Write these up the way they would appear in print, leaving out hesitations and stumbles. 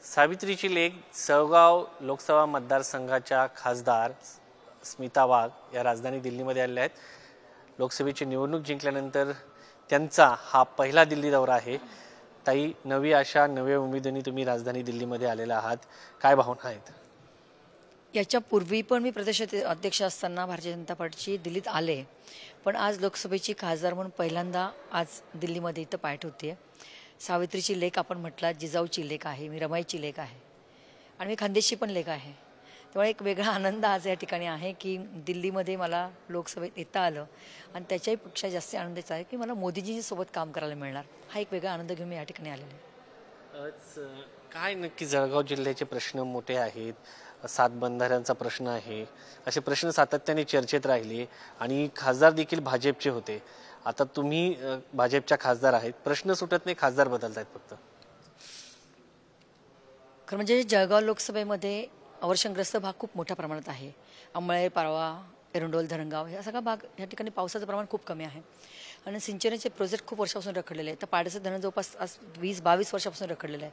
सावित्रीची लेक जळगाव लोकसभा मतदारसंघाच्या खासदार स्मिता वाघ या राजधानी दिल्लीमध्ये आलेल्या आहेत। लोकसभेची निवडणूक जिंकल्यानंतर त्यांचा हा पहिला दिल्ली दौरा आहे। ताई, नवी आशा नवे उमेदीने तुम्ही राजधानी दिल्लीमध्ये आलेला आहात, काय भावना आहेत? याच्या पूर्वी पण मी प्रदेश अध्यक्ष असताना भारतीय जनता पार्टीची दिल्लीत आले, पण आज लोकसभेची खासदार म्हणून पहिल्यांदा आज दिल्लीमध्ये इथं पाय ठेवते। सावित्रीची लेक आपण म्हटलं, जिजाऊची लेक आहे, मी रमाईची लेक आहे आणि मी खानदेशची पण लेक आहे। त्यामुळे एक वेगळा आनंद आज या ठिकाणी आहे की दिल्लीमध्ये मला लोकसभेत येता आलं आणि त्याच्याही पेक्षा जास्त आनंदाचा आहे की मला मोदीजींसोबत काम करायला मिळणार। हा एक वेगळा आनंद घेऊन मी या ठिकाणी आलेले आहे। काय नक्की जळगाव जिल्ह्याचे प्रश्न मोठे आहेत, सात बंधाऱ्यांचा प्रश्न आहे, असे प्रश्न सातत्याने चर्चेत राहिले आणि खासदार देखील भाजपचे होते। आता तुम्ही भाजपच्या खासदार आहेत, प्रश्न सुटत नाही, खासदार बदलत आहेत फक्त। खरं म्हणजे जळगाव लोकसभेमध्ये अवर्षणग्रस्त भाग खूप मोठ्या प्रमाणात आहे। अंमळनेर, पारवा, एरंडोल, धरणगाव या सगळा भाग या ठिकाणी पावसाचं प्रमाण खूप कमी आहे आणि सिंचनाचे प्रोजेक्ट खूप वर्षापासून रखडलेले आहेत। तर पाडसे धरण जवळपास 20-22 वर्षापासून रखडलेलं आहे।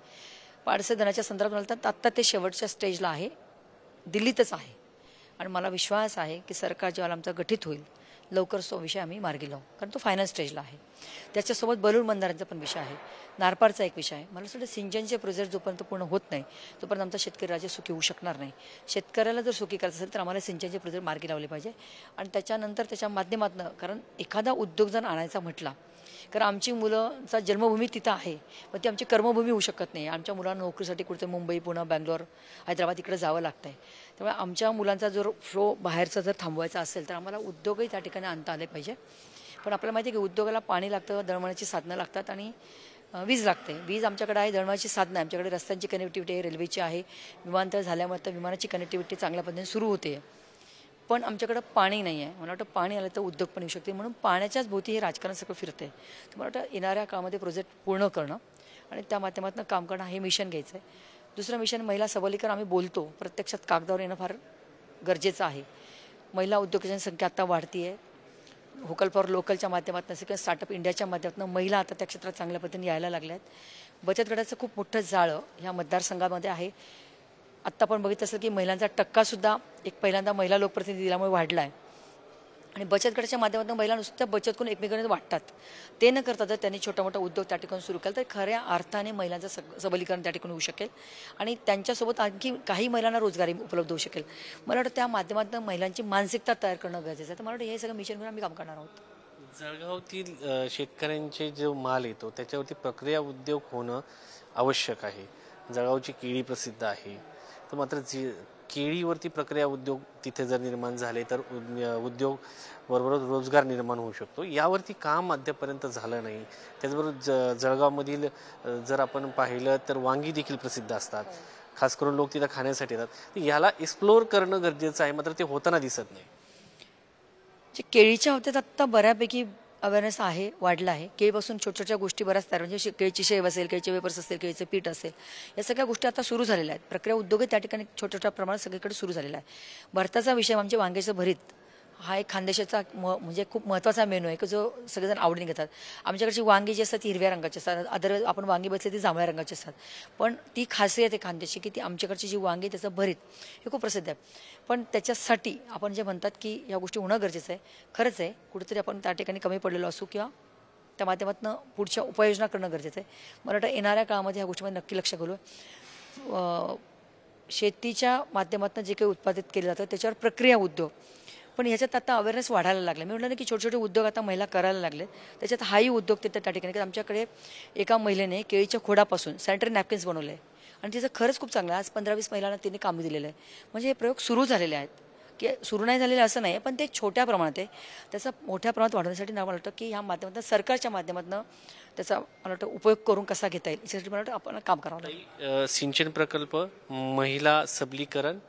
पाडसे धरणाच्या संदर्भात आत्ता ते शेवटच्या स्टेजला आहे, दिल्लीतच आहे आणि मला विश्वास आहे की सरकार जेव्हा आमचा गठीत होईल लवकर तो विषय आम्ही मार्गी लावू, कारण तो फायनल स्टेजला आहे। त्याच्यासोबत बलूर बंधाऱ्यांचा पण विषय आहे, नारपारचा एक विषय आहे। मला वाटतं सिंचनचे प्रोजेक्ट जोपर्यंत पूर्ण होत नाही तोपर्यंत आमचा शेतकरी राज्य सुखी होऊ शकणार नाही। शेतकऱ्याला जर सुखी करायचं असेल तर आम्हाला सिंचनचे प्रोजेक्ट मार्गी लावले पाहिजे आणि त्याच्यानंतर त्याच्या माध्यमातून, कारण एखादा उद्योग जर आणायचा म्हटला, कारण आमची मुलांचा जन्मभूमी तिथं आहे पण ती आमची कर्मभूमी होऊ शकत नाही। आमच्या मुलांना नोकरीसाठी कुठे मुंबई, पुणे, बंगलोर, हैदराबाद इकडे जावं लागतं आहे। त्यामुळे आमच्या मुलांचा जर फ्लो बाहेरचा जर थांबवायचा असेल तर आम्हाला उद्योगही त्या ठिकाणी आणता आले पाहिजे। पण आपल्याला माहिती आहे की उद्योगाला पाणी लागतं, दळणवळणाची साधनं लागतात आणि वीज लागते। वीज आमच्याकडे आहे, दळणवळणाची साधनं आमच्याकडे, रस्त्यांची कनेक्टिव्हिटी आहे, रेल्वेची आहे, विमानतळ झाल्यामुळे तर विमानाची कनेक्टिव्हिटी चांगल्या पद्धतीने सुरू होते, पण आमच्याकडे पाणी नाही आहे। मला वाटतं पाणी आलं तर उद्योग पण येऊ शकते, म्हणून पाण्याच्याच भोवती हे राजकारण सगळं फिरते। तर मला वाटतं येणाऱ्या काळामध्ये प्रोजेक्ट पूर्ण करणं आणि त्या माध्यमातून काम करणं हे मिशन घ्यायचं आहे। दुसरं मिशन महिला सबलीकरण। आम्ही बोलतो, प्रत्यक्षात कागदावर येणं फार गरजेचं आहे। महिला उद्योजकांची संख्या आता वाढती आहे। व्होकल फॉर लोकलच्या माध्यमातून असेल किंवा स्टार्टअप इंडियाच्या माध्यमातून महिला आता त्या क्षेत्रात चांगल्या पद्धतीने यायला लागल्या आहेत। बचत गटाचं खूप मोठं जाळं ह्या मतदारसंघामध्ये आहे। आत्ता पण बघितलं असेल की महिलांचा टक्कासुद्धा एक पहिल्यांदा महिला लोकप्रतिनिधी दिल्यामुळे वाढला आहे आणि बचत गटाच्या माध्यमातून महिला नुसत्या बचत करून एकमेकांना वाटतात, ते न करता जर त्यांनी छोटा मोठा उद्योग त्या ठिकाणी सुरू केला तर खऱ्या अर्थाने महिलांचं सबलीकरण त्या ठिकाणी होऊ शकेल आणि त्यांच्यासोबत आणखी काही महिलांना रोजगारी उपलब्ध होऊ शकेल। मला वाटतं त्या माध्यमातून महिलांची मानसिकता तयार करणं गरजेचं आहे। तर मला वाटतं हे सगळं मिशन घेऊन आम्ही काम करणार आहोत। जळगावातील शेतकऱ्यांचे जो माल येतो त्याच्यावरती प्रक्रिया उद्योग होणं आवश्यक आहे। जळगावची केळी प्रसिद्ध आहे, तर मात्र केळीवरती प्रक्रिया उद्योग तिथे जर निर्माण झाले तर उद्योग बरोबर रोजगार निर्माण होऊ शकतो। यावरती काम अद्यापर्यंत झालं नाही। त्याचबरोबर जळगावमधील जर आपण पाहिलं तर वांगी देखील प्रसिद्ध असतात, खास करून लोक तिथं खाण्यासाठी येतात। याला एक्सप्लोर करणं गरजेचं आहे, मात्र ते होताना दिसत नाही। केळीच्या बाबतीत आत्ता बऱ्यापैकी अवेअरनेस आहे, वाढला आहे। केळीपासून छोट्या गोष्टी बऱ्याच तयार, म्हणजे केळीची शेव असेल, केळीचे वेपर्स असेल, केळीचं पीठ असेल, या सगळ्या गोष्टी आता सुरू झालेल्या आहेत। प्रक्रिया उद्योग त्या ठिकाणी छोट्या प्रमाणात सगळीकडे सुरू झालेला आहे। भरताचा विषय म्हणजे वांग्याचं भरीत हा एक खानदेशाचा म्हणजे खूप महत्त्वाचा मेनू आहे की जो सगळेजण आवडीने घेतात। आमच्याकडची वांगी जी असतात ती हिरव्या रंगाची असतात, अदरवाईज आपण वांगी बसले ती जांभळ्या रंगाची असतात, पण ती खासियत आहे खानदेशी की ती आमच्याकडची जी वांगी त्याचं भरीत हे खूप प्रसिद्ध आहे। पण त्याच्यासाठी आपण जे म्हणतात की या गोष्टी होणं गरजेचं आहे, खरंच आहे, कुठेतरी आपण त्या ठिकाणी कमी पडलेलो असू किंवा त्या माध्यमातून पुढच्या उपाययोजना करणं गरजेचं आहे। मला वाटतं येणाऱ्या काळामध्ये ह्या गोष्टीमध्ये नक्की लक्ष घालू। शेतीच्या माध्यमातून जे काही उत्पादित केलं जातं त्याच्यावर प्रक्रिया उद्योग, पण ह्याच्यात आता अवेअरनेस वाढायला लागला। मी म्हटलं ना की छोटे उद्योग आता महिला करायला लागले, त्याच्यात हाही उद्योग तिथे त्या ठिकाणी आमच्याकडे एका महिलेने केळीच्या खोडापासून सॅनिटरी नॅपकिन्स बनवले आणि तिचं खरंच खूप चांगलं, आज 15-20 महिलांना तिने काम दिलेलं आहे। म्हणजे हे प्रयोग सुरू झालेले आहेत, की सुरू नाही झालेले असं नाही, पण ते छोट्या प्रमाणात आहे। त्याचा मोठ्या प्रमाणात वाढवण्यासाठी मला वाटतं की ह्या माध्यमातून सरकारच्या माध्यमातून त्याचा मला वाटतं उपयोग करून कसा घेता येईल याच्यासाठी मला वाटतं आपण काम करावं लागेल। सिंचन प्रकल्प, महिला सबलीकरण,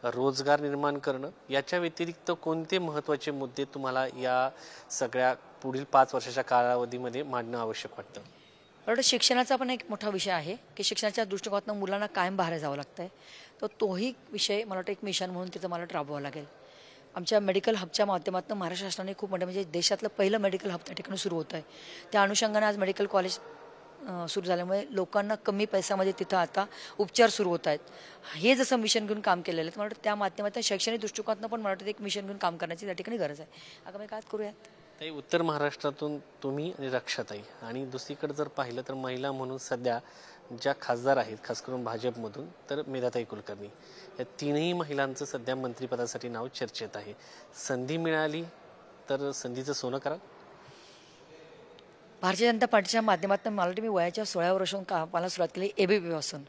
रोजगार निर्माण करणं, याच्या व्यतिरिक्त कोणते महत्त्वाचे मुद्दे तुम्हाला या सगळ्या पुढील 5 वर्षाच्या कालावधीमध्ये मांडणं आवश्यक वाटतं? मला वाटतं शिक्षणाचा पण एक मोठा विषय आहे की शिक्षणाच्या दृष्टिकोनातून मुलांना कायम बाहेर जावं लागतं आहे, तर तोही विषय मला वाटतं एक मिशन म्हणून तिथं मला राबवावं लागेल। आमच्या मेडिकल हबच्या माध्यमातून महाराष्ट्र शासनाने खूप मोठं म्हणजे देशातलं पहिलं मेडिकल हब त्या ठिकाणी सुरू होतं आहे। त्या अनुषंगाने आज मेडिकल कॉलेज सुरू झाल्यामुळे लोकांना कमी पैशामध्ये तिथं आता उपचार सुरू होत आहेत. हे जसं मिशन घेऊन काम केलेलं आहे, मला वाटतं त्या माध्यमातून शैक्षणिक दृष्टिकोनातून पण मला वाटतं एक मिशन घेऊन काम करण्याची त्या ठिकाणी गरज आहे. आगामी काळात करूयात. ताई, उत्तर महाराष्ट्रातून तुम्ही आणि रक्षाताई, आणि दुसरीकडे जर पाहिलं तर महिला म्हणून सध्या ज्या खासदार आहेत, खास करून भाजपमधून, तर मेधाताई कुलकर्णी, या तीनही महिलांचं सध्या मंत्रिपदासाठी नाव चर्चेत आहे. संधी मिळाली तर संधीचं सोनं कराल? भारतीय जनता पार्टीच्या माध्यमातून मला वाटतं मी वयाच्या 16 वर्षांपासून कामाला सुरुवात केली ABP पासून,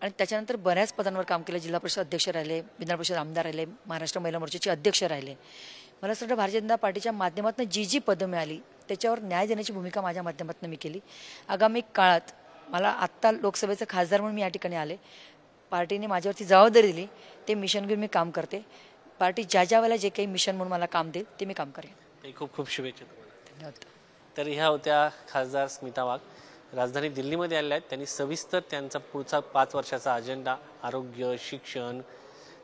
आणि त्याच्यानंतर बऱ्याच पदांवर काम केलं. जिल्हा परिषद अध्यक्ष राहिले, विधान परिषद आमदार राहिले, महाराष्ट्र महिला मोर्चाचे अध्यक्ष राहिले. मला असं वाटतं भारतीय जनता पार्टीच्या माध्यमातून जी पदं मिळाली त्याच्यावर न्याय देण्याची भूमिका माझ्या माध्यमातून मी केली. आगामी काळात मला आत्ता लोकसभेचं खासदार म्हणून मी या ठिकाणी आले. पार्टीने माझ्यावरती जबाबदारी दिली, ते मिशन घेऊन मी काम करते. पार्टी ज्या वेळेला जे काही मिशन म्हणून मला काम देईल ते मी काम करेन. ताई, खूप खूप शुभेच्छा तुम्हाला. धन्यवाद. तर ह्या होत्या खासदार स्मिता वाघ. राजधानी दिल्लीमध्ये आल्या आहेत. त्यांनी सविस्तर त्यांचा पुढचा 5 वर्षाचा अजेंडा, आरोग्य, शिक्षण,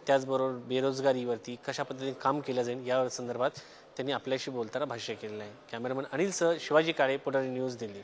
त्याचबरोबर बेरोजगारीवरती कशा पद्धतीने काम केलं जाईल या संदर्भात त्यांनी आपल्याशी बोलताना भाष्य केलेलं आहे. कॅमेरामन अनिलसह शिवाजी काळे, पुढारी न्यूज, दिल्ली.